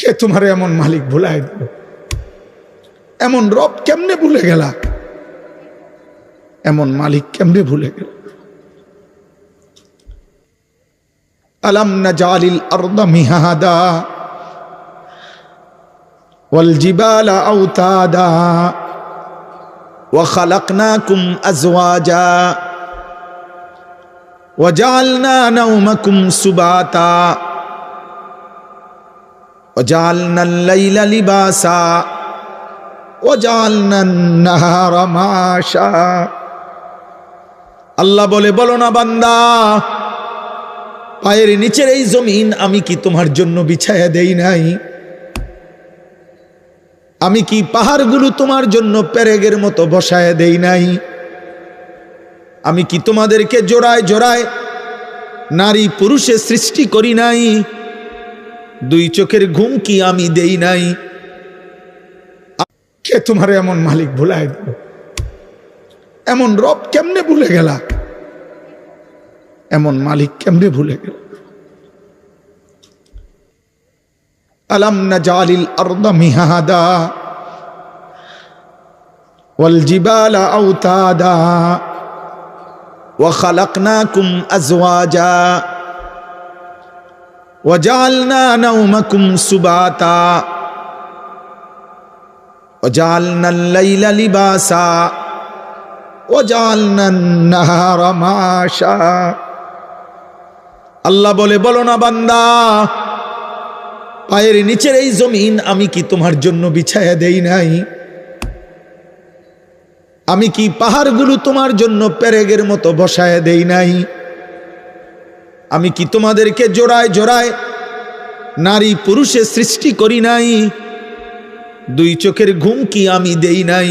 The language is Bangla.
কে তোমার এমন মালিক ভুলাই দিল? এমন রব কেমনে ভুলে গেলা? এমন মালিক কেমনে ভুলে গেল? আলাম নাজালিল আরদা মিহাদা ওয়াল জিবালা আওতাদা ওয়া খালাকনাকুম আজওয়াজা ওয়া জাআলনা নাওমাকুম সুবাতা ওয়া জাআলনাল লাইলা লিবাসা ওয়া জাআলনান নাহারা মাশা। আল্লাহ বলে, বলো না বান্দা, পায়ের নিচের এই জমিন আমি কি তোমার জন্য বিছায়া দেই নাই? আমি কি পাহাড়গুলো তোমার জন্য পেরেগের মতো বসায়া দেই নাই? আমি কি তোমাদেরকে জোড়ায় জোড়ায় নারী পুরুষে সৃষ্টি করি নাই? দুই চোখের ঘুম কি আমি দেই নাই? কে তোমার এমন মালিক ভুলাই দিল? এমন রব কেমনে ভুলে গেলা? এমন মালিক কেমনে ভুলে গেল? আলাম নাজালিল আরদা মিহাদা ওয়াল জিবালা আওতাদা ওয়া খালাকনাকুম আজওয়াজা ওয়া জাআলনা নাওমাকুম সুবাতা ওয়া জাআলনাল লাইলা লিবাসা ওয়া জাআলনান নাহারা মাশা। আল্লাহ বলে, বলো না বান্দা, পায়ের নিচের এই জমিন আমি কি তোমার জন্য বিছায়া দেই নাই? আমি কি পাহাড়গুলো তোমার জন্য পেরেগের মতো বসায়া দেই নাই? আমি কি তোমাদেরকে জোড়ায় জোড়ায় নারী পুরুষে সৃষ্টি করি নাই? দুই চোখের ঘুম কি আমি দেই নাই?